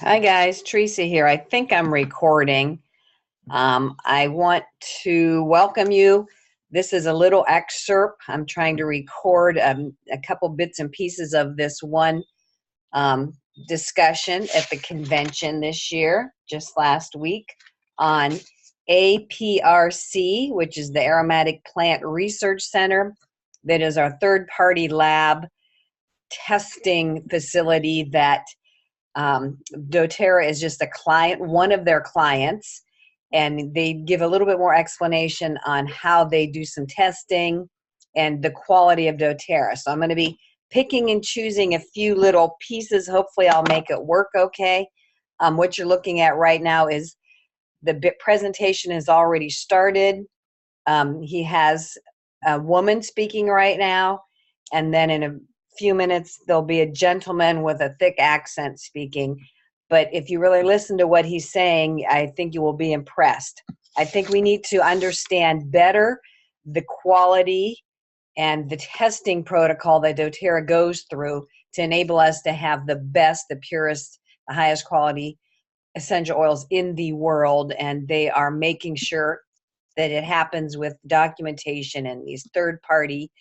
Hi guys, Teresa here. I think I'm recording. I want to welcome you. This is a little excerpt. I'm trying to record a couple bits and pieces of this one um, discussion at the convention this year, just last week, on APRC, which is the Aromatic Plant Research Center. That is our third-party lab testing facility that doTERRA is just a client, one of their clients, and they give a little bit more explanation on how they do some testing and the quality of doTERRA. So I'm going to be picking and choosing a few little pieces. Hopefully I'll make it work okay. What you're looking at right now is the presentation has already started. He has a woman speaking right now, and then in a few minutes there'll be a gentleman with a thick accent speaking. But if you really listen to what he's saying, I think you will be impressed. I think we need to understand better the quality and the testing protocol that doTERRA goes through to enable us to have the best, the purest, the highest quality essential oils in the world. And they are making sure that it happens with documentation and these third-party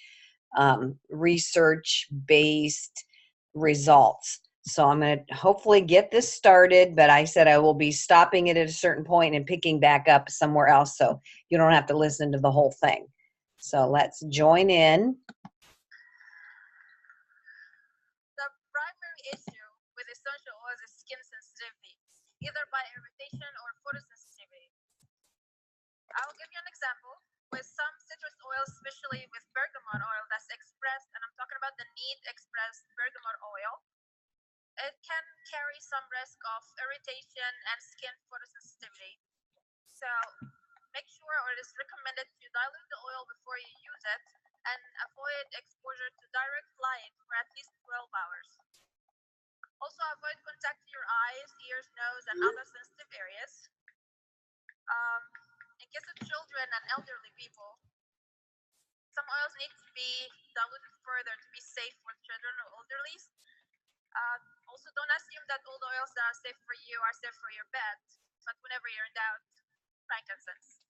research-based results. So I'm going to hopefully get this started, but I said I will be stopping it at a certain point and picking back up somewhere else so you don't have to listen to the whole thing. So let's join in. The primary issue with essential oils is skin sensitivity, either by irritation or photosensitivity. I'll give you an example. With some citrus oils, especially with bergamot oil that's expressed, and I'm talking about the neat expressed bergamot oil, it can carry some risk of irritation and skin photosensitivity. So make sure, or it is recommended, to dilute the oil before you use it and avoid exposure to direct light for at least 12 hours. Also avoid contact to your eyes, ears, nose, and other sensitive areas. In case of children and elderly people, some oils need to be diluted further to be safe for children or elderly. Also, don't assume that all the oils that are safe for you are safe for your pet, but whenever you're in doubt, frankincense.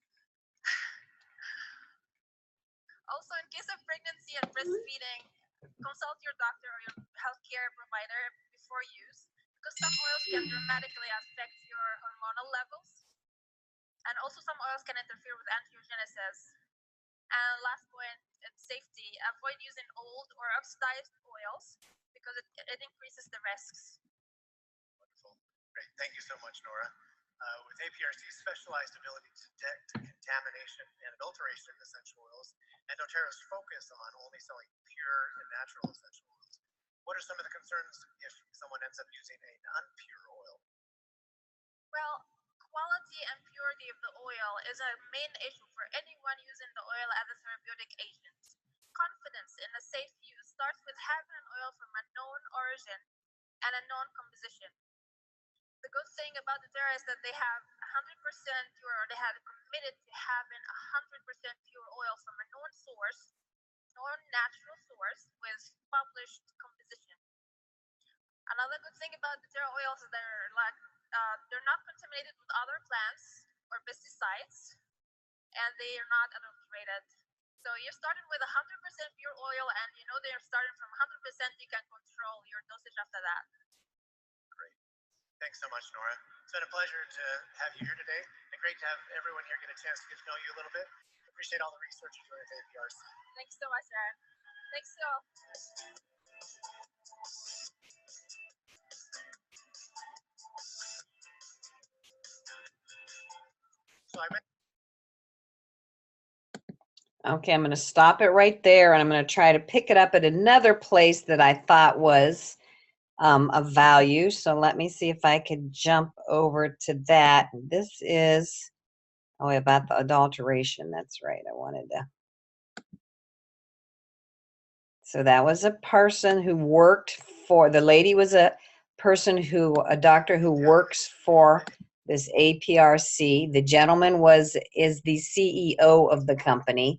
Also, in case of pregnancy and breastfeeding, consult your doctor or your healthcare provider before use, because some oils can dramatically affect your hormonal levels. And also some oils can interfere with angiogenesis. And last point, it's safety. Avoid using old or oxidized oils because it increases the risks. Wonderful. Great. Thank you so much, Nora. With APRC's specialized ability to detect contamination and adulteration in essential oils, and doTERRA's focus on only selling pure and natural essential oils, what are some of the concerns if someone ends up using a non-pure oil? Well, quality and purity of the oil is a main issue for anyone using the oil as a therapeutic agent. Confidence in a safe use starts with having an oil from a known origin and a known composition. The good thing about doTERRA is that they have 100% pure, or they have committed to having 100% pure oil from a known source, known natural source with published composition. Another good thing about doTERRA oils is they're not contaminated with other plants or pesticides, and they are not adulterated. So you're starting with 100% pure oil, and you know they're starting from 100%. You can control your dosage after that. Great. Thanks so much, Nora. It's been a pleasure to have you here today, and great to have everyone here get a chance to get to know you a little bit. Appreciate all the research you're doing at APRC. Thanks so much, Aaron. Thanks, so. Okay, I'm going to stop it right there, and I'm going to try to pick it up at another place that I thought was of value. So let me see if I could jump over to that. This is, oh, about the adulteration. That's right. I wanted to. So that was a person who worked for, the lady was a person who, a doctor who works for this APRC. The gentleman is the CEO of the company.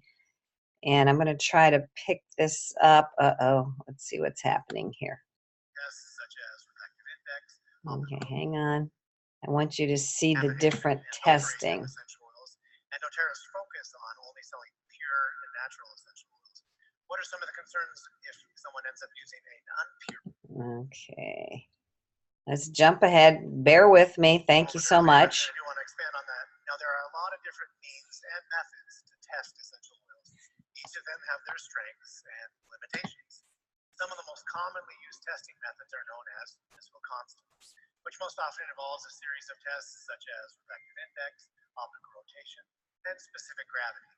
And I'm going to try to pick this up. Uh-oh. Let's see what's happening here. Tests such as refractive index, Okay, hang on. I want you to see the contamination different and adulteration testing. of essential oils, and doTERRA's focus on only selling pure and natural essential oils. What are some of the concerns if someone ends up using a non-pure? Okay. Let's jump ahead. Bear with me. Thank you so much. I do want to expand on that. Now, there are a lot of different means and methods to test essential oils. Each of them have their strengths and limitations. Some of the most commonly used testing methods are known as physical constants, which most often involves a series of tests such as refractive index, optical rotation, and specific gravity.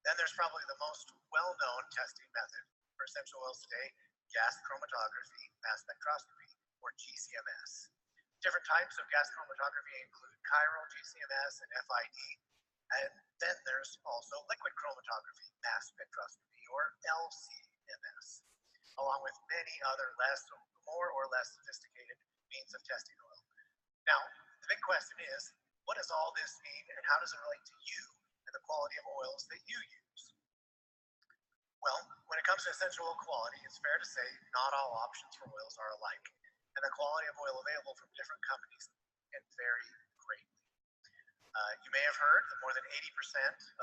Then there's probably the most well-known testing method for essential oils today, gas chromatography, mass spectroscopy, or GCMS. Different types of gas chromatography include chiral GCMS and FID, and then there's also liquid chromatography, mass spectroscopy, or LCMS, along with many other more or less sophisticated means of testing oil. Now, the big question is, what does all this mean, and how does it relate to you and the quality of oils that you use? Well, when it comes to essential oil quality, it's fair to say not all options for oils are alike, and the quality of oil available from different companies can vary greatly. You may have heard that more than 80%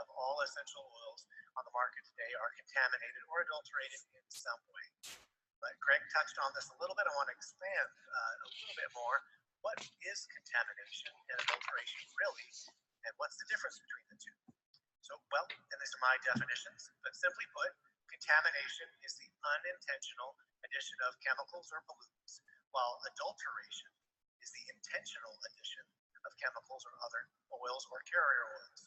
of all essential oils on the market today are contaminated or adulterated in some way. But Greg touched on this a little bit. I want to expand a little bit more. What is contamination and adulteration really, and what's the difference between the two? So, well, and these are my definitions, but simply put, contamination is the unintentional addition of chemicals or pollutants, while adulteration is the intentional addition of chemicals or other oils or carrier oils.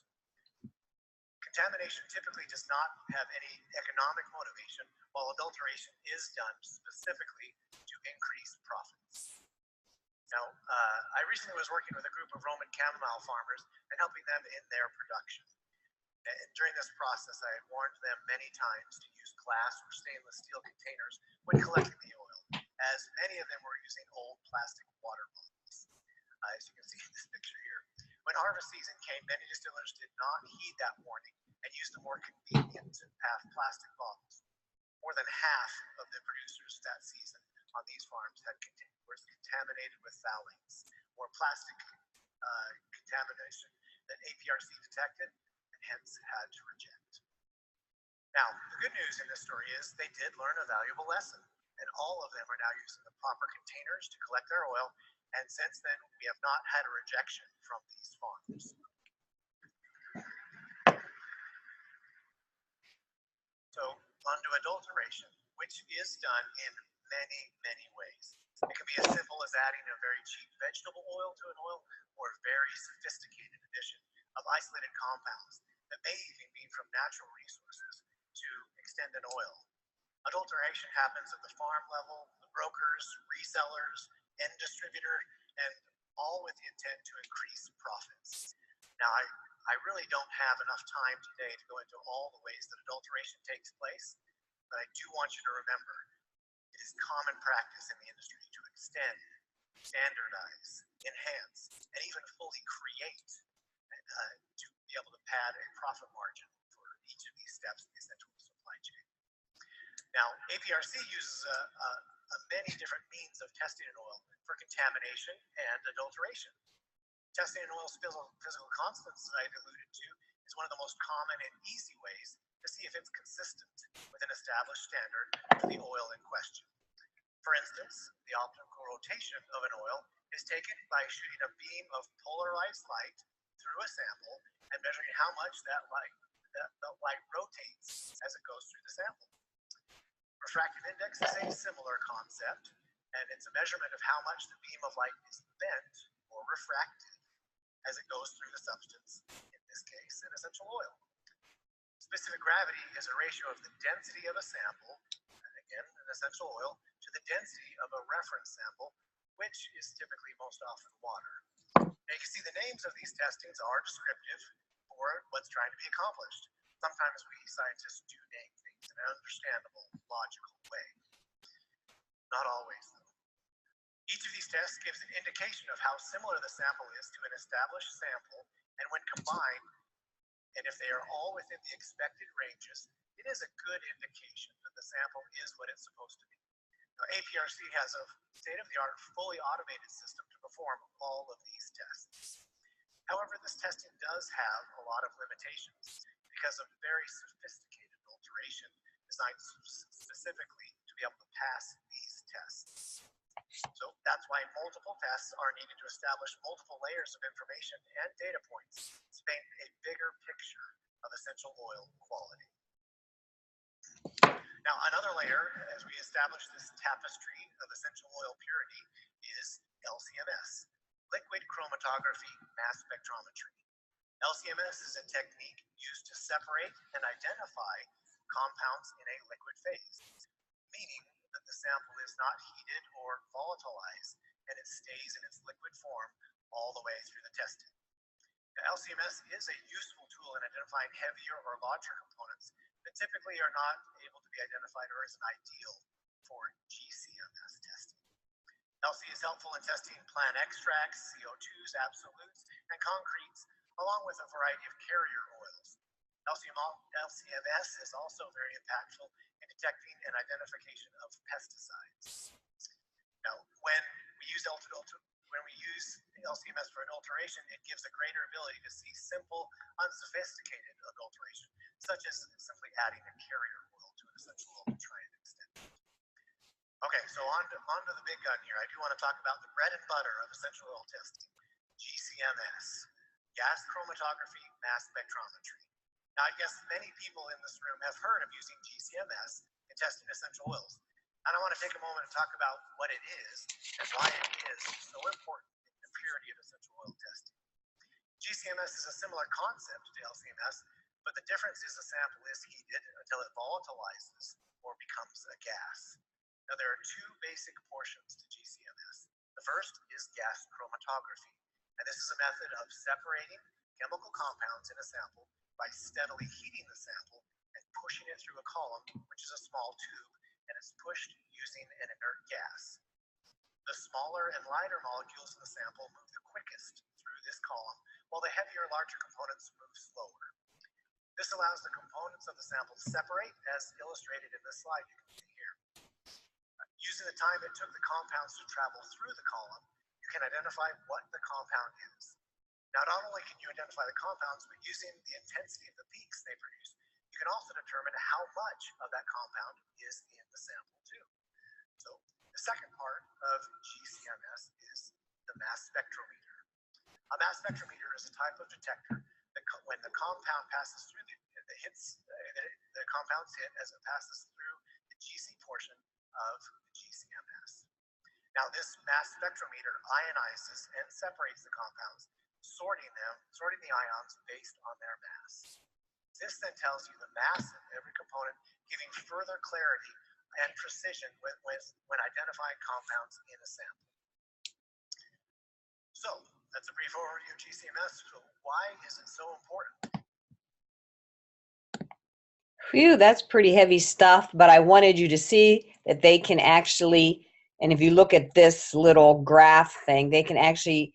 Contamination typically does not have any economic motivation, while adulteration is done specifically to increase profits. Now, I recently was working with a group of Roman chamomile farmers and helping them in their production. And during this process, I had warned them many times to use glass or stainless steel containers when collecting the oil, as many of them were using old plastic water bottles, as you can see in this picture here. When harvest season came, many distillers did not heed that warning and used the more convenient plastic bottles. More than half of the producers that season on these farms were contaminated with phthalates, or plastic contamination that APRC detected and hence had to reject. Now, the good news in this story is they did learn a valuable lesson, and all of them are now using the proper containers to collect their oil, and since then, we have not had a rejection from these farms. So, on to adulteration, which is done in many, many ways. It can be as simple as adding a very cheap vegetable oil to an oil, or a very sophisticated addition of isolated compounds that may even be from natural resources to extend an oil. Adulteration happens at the farm level, the brokers, resellers, end distributor, and all with the intent to increase profits. Now, I really don't have enough time today to go into all the ways that adulteration takes place, but I do want you to remember it is common practice in the industry to extend, standardize, enhance, and even fully create to be able to pad a profit margin for each of these steps in the essential supply chain. Now, APRC uses many different means of testing an oil for contamination and adulteration. Testing an oil's physical constants, as I alluded to, is one of the most common and easy ways to see if it's consistent with an established standard for the oil in question. For instance, the optical rotation of an oil is taken by shooting a beam of polarized light through a sample and measuring how much that light rotates as it goes through the sample. Refractive index is a similar concept, and it's a measurement of how much the beam of light is bent or refracted as it goes through the substance, in this case, an essential oil. Specific gravity is a ratio of the density of a sample, again, an essential oil, to the density of a reference sample, which is typically most often water. Now you can see the names of these testings are descriptive for what's trying to be accomplished. Sometimes we scientists do name things in an understandable, logical way. Not always, though. Each of these tests gives an indication of how similar the sample is to an established sample, and when combined, and if they are all within the expected ranges, it is a good indication that the sample is what it's supposed to be. Now, APRC has a state-of-the-art, fully automated system to perform all of these tests. However, this testing does have a lot of limitations because of very sophisticated adulteration designed specifically to be able to pass these tests. So that's why multiple tests are needed to establish multiple layers of information and data points to paint a bigger picture of essential oil quality. Now, another layer, as we establish this tapestry of essential oil purity, is LCMS, liquid chromatography mass spectrometry. LCMS is a technique used to separate and identify compounds in a liquid phase, meaning that the sample is not heated or volatilized and it stays in its liquid form all the way through the testing. Now, LCMS is a useful tool in identifying heavier or larger components that typically are not able to be identified or isn't ideal for GCMS testing. LC is helpful in testing plant extracts, CO2s, absolutes, and concretes, along with a variety of carrier oils. LCMS is also very impactful in detecting and identification of pesticides. Now, when we use LCMS for adulteration, it gives a greater ability to see simple, unsophisticated adulteration, such as simply adding a carrier oil to an essential oil to try and extend it. Okay, so on to the big gun here. I do want to talk about the bread and butter of essential oil testing, GCMS, gas chromatography mass spectrometry. Now, I guess many people in this room have heard of using GCMS in testing essential oils. And I want to take a moment and talk about what it is and why it is so important in the purity of essential oil testing. GCMS is a similar concept to LCMS, but the difference is the sample is heated until it volatilizes or becomes a gas. Now, there are two basic portions to GCMS. The first is gas chromatography, and this is a method of separating chemical compounds in a sample by steadily heating the sample and pushing it through a column, which is a small tube, and it's pushed using an inert gas. The smaller and lighter molecules in the sample move the quickest through this column, while the heavier, larger components move slower. This allows the components of the sample to separate, as illustrated in this slide you can see here. Using the time it took the compounds to travel through the column, you can identify what the compound is. Now, not only can you identify the compounds, but using the intensity of the peaks they produce, you can also determine how much of that compound is in the sample too. So the second part of GCMS is the mass spectrometer. A mass spectrometer is a type of detector that when the compound passes through the compounds hit as it passes through the GC portion of the GCMS. Now, this mass spectrometer ionizes and separates the compounds, sorting the ions based on their mass. This then tells you the mass of every component, giving further clarity and precision when identifying compounds in a sample. So, that's a brief overview of GCMS. So why is it so important? Phew, that's pretty heavy stuff, but I wanted you to see that they can actually, and if you look at this little graph thing, they can actually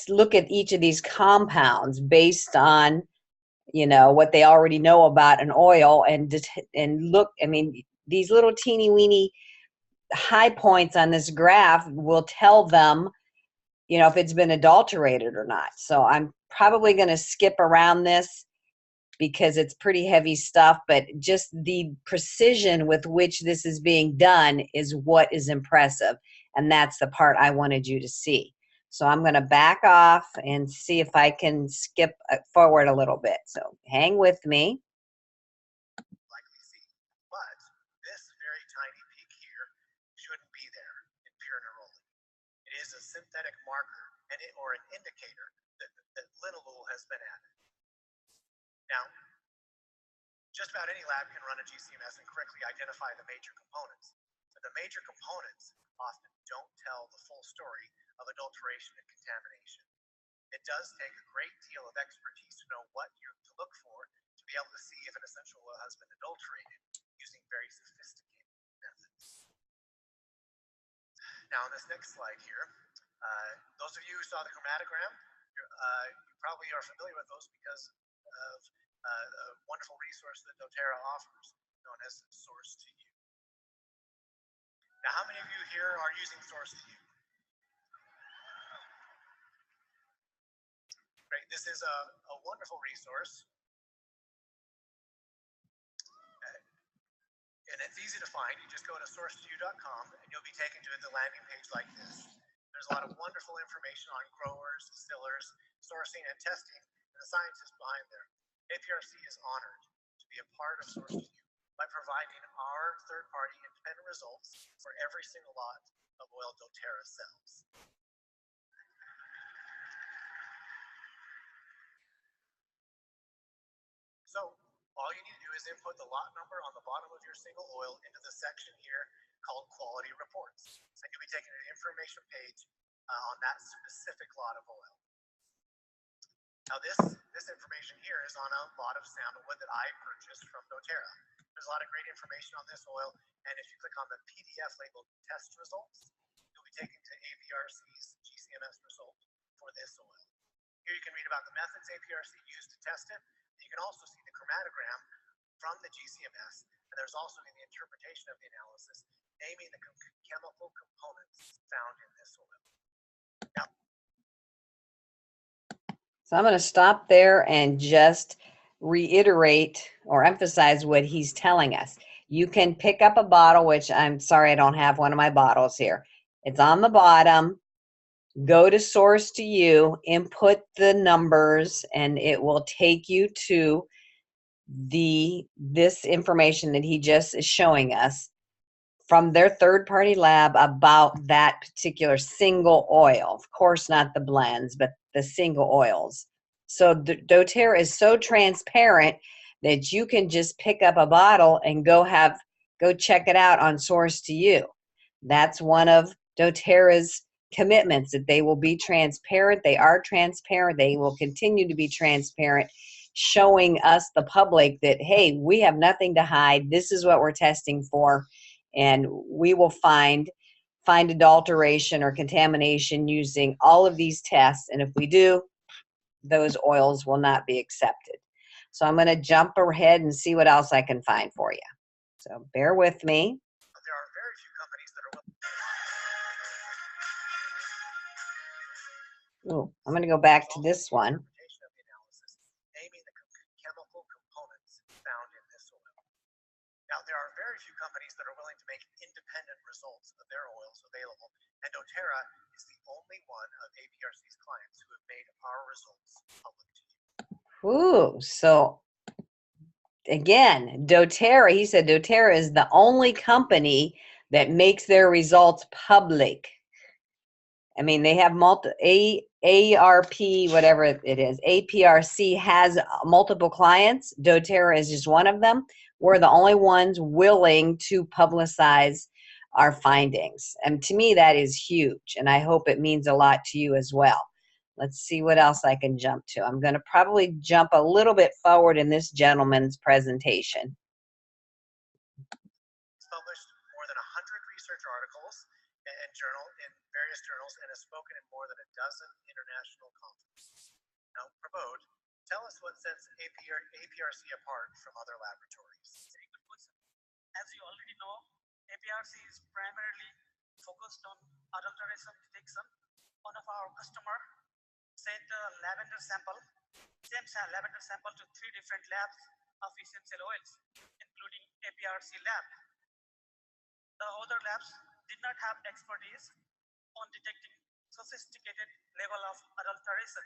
look at each of these compounds based on, you know, what they already know about an oil and look, I mean, these little teeny weeny high points on this graph will tell them, you know, if it's been adulterated or not. So I'm probably going to skip around this because it's pretty heavy stuff, but just the precision with which this is being done is what is impressive. And that's the part I wanted you to see. So I'm going to back off and see if I can skip forward a little bit. So hang with me. Likely see, but this very tiny peak here shouldn't be there in pure neroli. It is a synthetic marker or an indicator that linalool has been added. Now, just about any lab can run a GCMS and correctly identify the major components, but the major components often don't tell the full story of adulteration and contamination. It does take a great deal of expertise to know what you're to look for to be able to see if an essential oil has been adulterated using very sophisticated methods. Now, on this next slide here, those of you who saw the chromatogram, you probably are familiar with those because of a wonderful resource that doTERRA offers, known as Source to You. Now, how many of you here are using Source to You? Great. This is a wonderful resource. And it's easy to find. You just go to source2u.com and you'll be taken to the landing page like this. There's a lot of wonderful information on growers, distillers, sourcing, and testing, and the scientists behind there. APRC is honored to be a part of Source2U by providing our third-party independent results for every single lot of oil doTERRA sells. So all you need to do is input the lot number on the bottom of your single oil into the section here called Quality Reports. And you'll be taken to the information page on that specific lot of oil. Now this information here is on a lot of sandalwood that I purchased from doTERRA. There's a lot of great information on this oil, and if you click on the PDF labeled test results, you'll be taken to APRC's GCMS result for this oil. Here you can read about the methods APRC used to test it. You can also see the chromatogram from the GCMS, and there's also the interpretation of the analysis, naming the chemical components found in this oil. Now, so I'm going to stop there and just reiterate or emphasize what he's telling us. You can pick up a bottle, which I'm sorry I don't have one of my bottles here. It's on the bottom. Go to Source2U, input the numbers, and it will take you to this information that he just is showing us from their third-party lab about that particular single oil. Of course, not the blends, but the single oils. So doTERRA is so transparent that you can just pick up a bottle and go check it out on Source2U. That's one of doTERRA's commitments, that they will be transparent. They are transparent. They will continue to be transparent, showing us, the public, that, hey, we have nothing to hide. This is what we're testing for, and we will find adulteration or contamination using all of these tests, and if we do, those oils will not be accepted. So I'm going to jump ahead and see what else I can find for you. So bear with me. there are very few companies that are Ooh, I'm going to go back to this one. interpretation of the analysis, naming the chemical components found in this oil. Now, there are very few companies that are willing to make independent results of their oils available, and doTERRA is the only one of APRC's clients who have made our results public to you. Ooh, so again, doTERRA, he said doTERRA is the only company that makes their results public. I mean, they have ARP, whatever it is, APRC has multiple clients. doTERRA is just one of them. We're the only ones willing to publicize our findings. And to me, that is huge. And I hope it means a lot to you as well. Let's see what else I can jump to. I'm going to probably jump a little bit forward in this gentleman's presentation. He's published more than 100 research articles in various journals, and has spoken in more than a dozen international conferences. Now, Prabodh, tell us what sets APRC apart from other laboratories. Very good question. As you already know, APRC is primarily focused on adulteration detection. One of our customers sent a lavender sample, lavender sample to 3 different labs of essential oils, including APRC lab. The other labs did not have expertise on detecting sophisticated level of adulteration,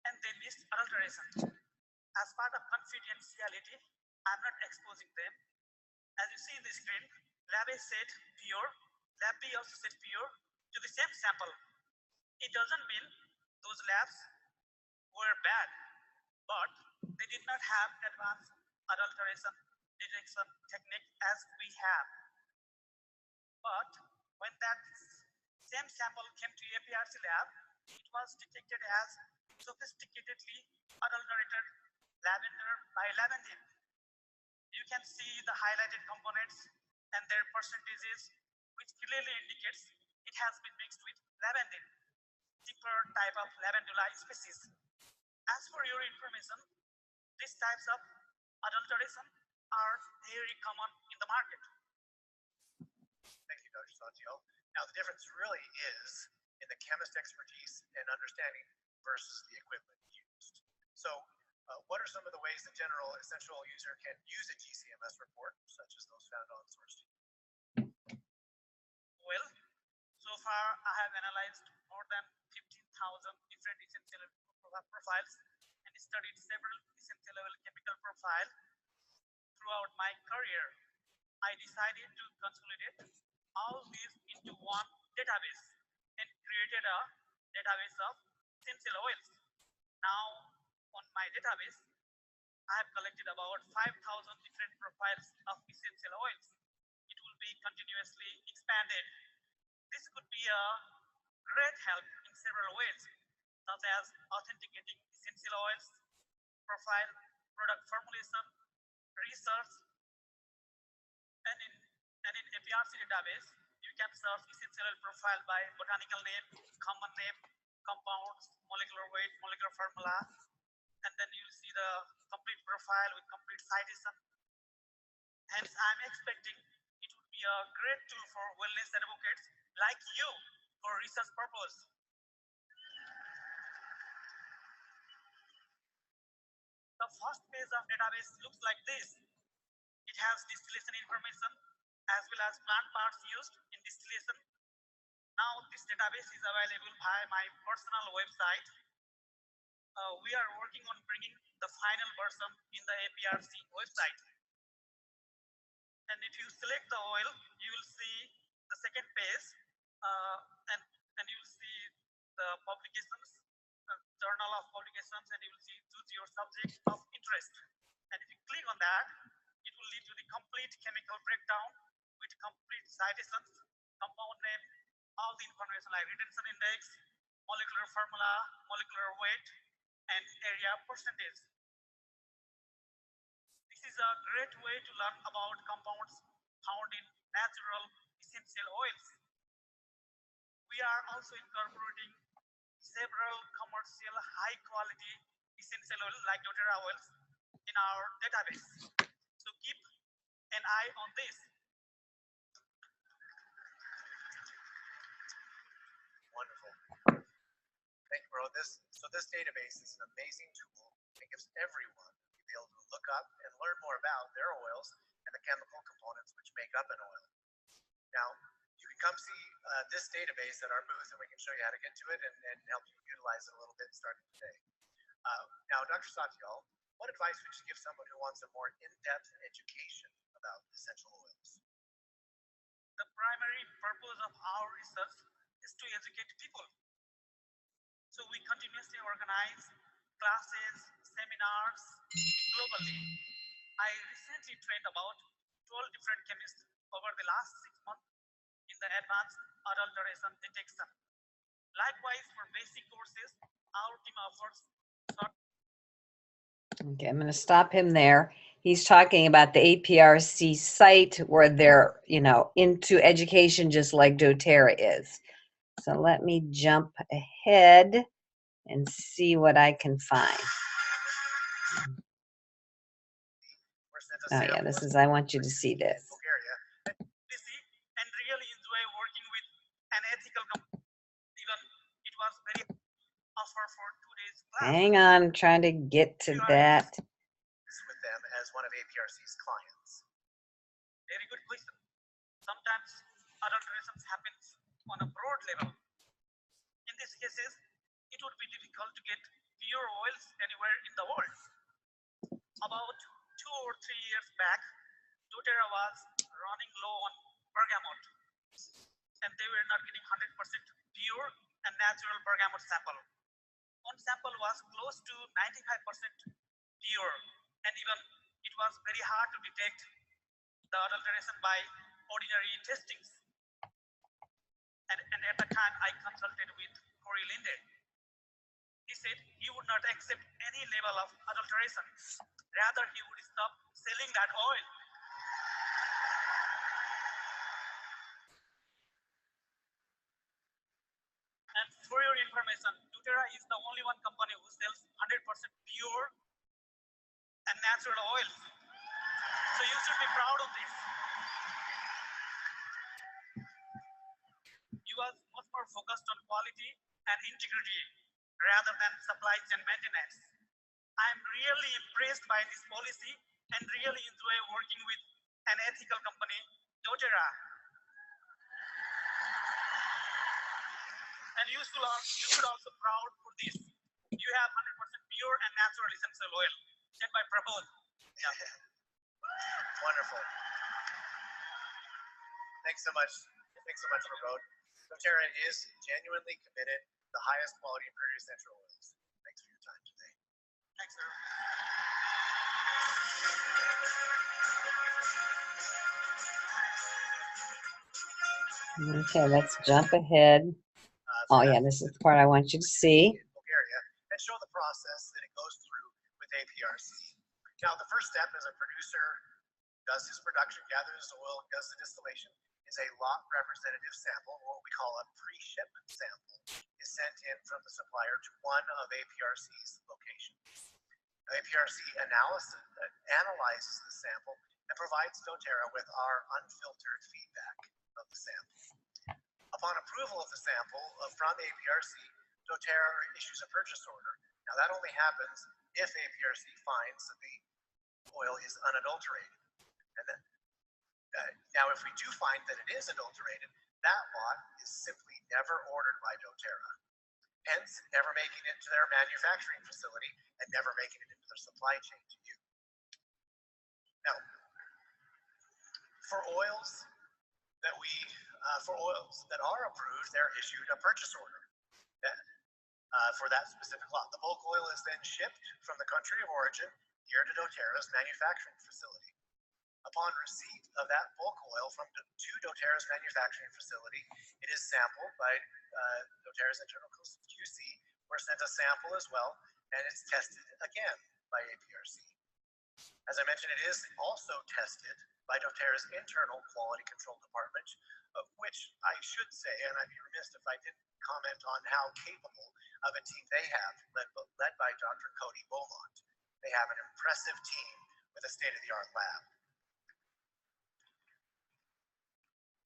and they missed adulteration. As part of confidentiality, I'm not exposing them. As you see in the screen, lab A said pure, lab B also said pure to the same sample. It doesn't mean those labs were bad, but they did not have advanced adulteration detection technique as we have. But when that same sample came to APRC lab, it was detected as sophisticatedly adulterated lavender by lavandin. You can see the highlighted components and their percentages, which clearly indicates it has been mixed with lavandin, deeper type of lavandula species. As for your information, these types of adulteration are very common in the market. Thank you, Dr. Satya. Now, the difference really is in the chemist expertise and understanding versus the equipment used. So what are some of the ways the general essential user can use a GCMS report, such as those found on source? Well, so far I have analyzed more than 15,000 different essential profiles and studied several essential level chemical profiles throughout my career. I decided to consolidate all these into one database and created a database of essential oils. Now, on my database, I have collected about 5,000 different profiles of essential oils. It will be continuously expanded. This could be a great help in several ways, such as authenticating essential oils, profile, product formulation, research, and in APRC database, you can search essential oil profile by botanical name, common name, compounds, molecular weight, molecular formula, and then you'll see the complete profile with complete citation. Hence, I'm expecting it would be a great tool for wellness advocates like you for research purpose. The first page of database looks like this. It has distillation information as well as plant parts used in distillation. Now this database is available via my personal website. We are working on bringing the final version in the APRC website. And if you select the oil, you will see the second page, and you will see the publications, journal of publications, and you will see choose your subject of interest. And if you click on that, it will lead to the complete chemical breakdown with complete citations, compound name, all the information like retention index, molecular formula, molecular weight, and area percentage. This is a great way to learn about compounds found in natural essential oils. We are also incorporating several commercial high quality essential oils like doTERRA oils in our database. So keep an eye on this. Wonderful. Thank you, bro. This database is an amazing tool that gives everyone to be able to look up and learn more about their oils and the chemical components which make up an oil. Now, you can come see this database at our booth, and we can show you how to get to it and help you utilize it a little bit starting today. Now, Dr. Satyal, what advice would you give someone who wants a more in-depth education about essential oils? The primary purpose of our research is to educate people. So we continuously organize classes, seminars globally. I recently trained about 12 different chemists over the last 6 months in the advanced adulteration detection. Likewise, for basic courses, our team offers. Okay, I'm going to stop him there. He's talking about the APRC site where they're, into education just like doTERRA is. So let me jump ahead and see what I can find. Oh yeah, I want you to see this. And really enjoy working with an ethical company. Even it was very offer for 2 days class. Hang on, I'm trying to get to that. With them as one of APRC's clients. Very good question. Sometimes adulteration happens on a broad level. In these cases, it would be difficult to get pure oils anywhere in the world. About 2 or 3 years back, doTERRA was running low on bergamot, and they were not getting 100% pure and natural bergamot sample. One sample was close to 95% pure, and even it was very hard to detect the adulteration by ordinary testings. And at the time, I consulted with Corey Linde. He said he would not accept any level of adulteration. Rather, he would stop selling that oil. And for your information, doTERRA is the only one company who sells 100% pure and natural oils. So you should be proud of this. You are much more focused on quality and integrity. rather than supply chain maintenance. I'm really impressed by this policy and really enjoy working with an ethical company, doTERRA. And you should also proud for this. You have 100% pure and natural essential oil, said by Prabodh. Yeah. Wonderful. Thanks so much. Thanks so much, Prabodh. doTERRA is genuinely committed to the highest quality and pure essential oils. Thanks for your time today. Thanks, sir. Okay, let's jump ahead. Oh yeah, this is the part I want you to see. Bulgaria and show the process that it goes through with APRC. Now, the first step as a producer does his production, gathers oil, does the distillation, is a lot representative sample, or what we call a pre-shipment sample, is sent in from the supplier to one of APRC's locations. APRC analyzes the sample and provides doTERRA with our unfiltered feedback of the sample. Upon approval of the sample from the APRC, doTERRA issues a purchase order. Now that only happens if APRC finds that the oil is unadulterated. And then, now if we do find that it is adulterated, that lot is simply never ordered by doTERRA, hence never making it to their manufacturing facility and never making it into their supply chain to you. Now, for oils that are approved, they're issued a purchase order for that specific lot. The bulk oil is then shipped from the country of origin here to doTERRA's manufacturing facility. Upon receipt of that bulk oil to doTERRA's manufacturing facility, it is sampled by doTERRA's internal QC. We're sent a sample as well, and it's tested again by APRC. As I mentioned, it is also tested by doTERRA's internal quality control department, of which I should say, and I'd be remiss if I didn't comment on how capable of a team they have, led by Dr. Cody Beaumont. They have an impressive team with a state-of-the-art lab.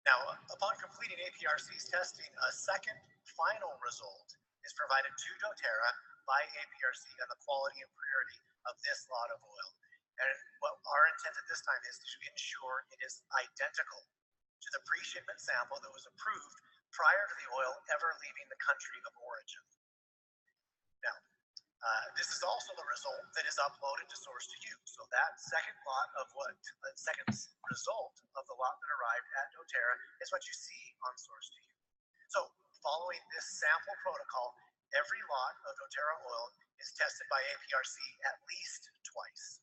Now, upon completing APRC's testing, a second final result is provided to doTERRA by APRC on the quality and purity of this lot of oil. And what our intent at this time is to ensure it is identical to the pre-shipment sample that was approved prior to the oil ever leaving the country of origin. Now, this is also the result that is uploaded to Source to You. So that second result of the lot that arrived at doTERRA is what you see on Source to You. So following this sample protocol, every lot of doTERRA oil is tested by APRC at least twice.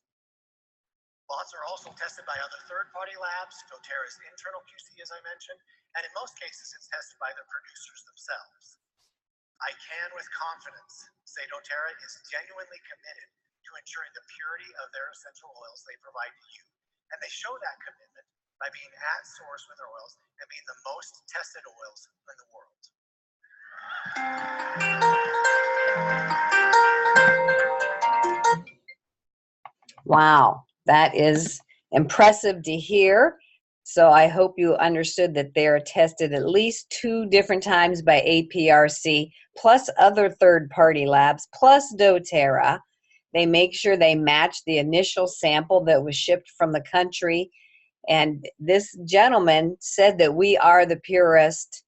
Lots are also tested by other third-party labs, doTERRA's internal QC, as I mentioned, and in most cases, it's tested by the producers themselves. I can, with confidence, say doTERRA is genuinely committed to ensuring the purity of their essential oils they provide to you, and they show that commitment by being at source with their oils and being the most tested oils in the world. Wow, that is impressive to hear. So I hope you understood that they are tested at least 2 different times by APRC, plus other third-party labs, plus doTERRA. They make sure they match the initial sample that was shipped from the country. And this gentleman said that we are the purest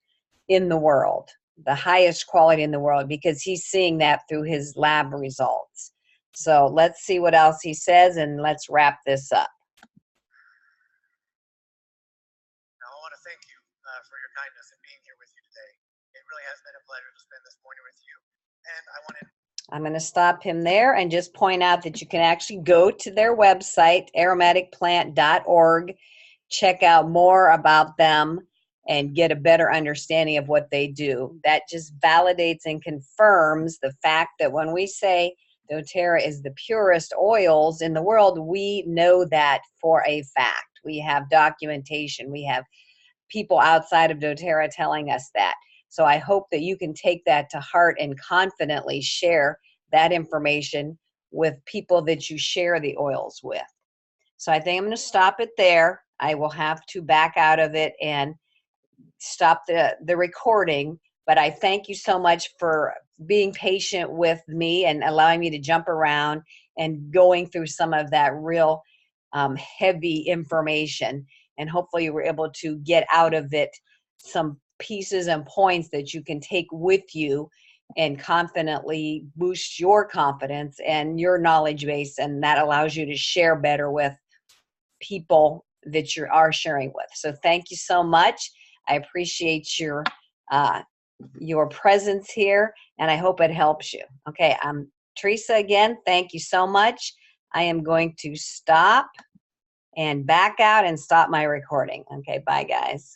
in the world, the highest quality in the world, because he's seeing that through his lab results. So let's see what else he says, and let's wrap this up. Now, I want to thank you for your kindness and being here with you today. It really has been a pleasure to spend this morning with you. And I'm going to stop him there and just point out that you can actually go to their website, aromaticplant.org, check out more about them, and get a better understanding of what they do. That just validates and confirms the fact that when we say doTERRA is the purest oils in the world, we know that for a fact. We have documentation. We have people outside of doTERRA telling us that. So I hope that you can take that to heart and confidently share that information with people that you share the oils with. So I think I'm going to stop it there. I will have to back out of it and stop the recording, But I thank you so much for being patient with me and allowing me to jump around and going through some of that real heavy information. And hopefully you were able to get out of it some pieces and points that you can take with you and confidently boost your confidence and your knowledge base. And that allows you to share better with people that you are sharing with. So thank you so much. I appreciate your presence here, and I hope it helps you. Okay, I'm Teresa again. Thank you so much. I am going to stop and back out and stop my recording. Okay, bye guys.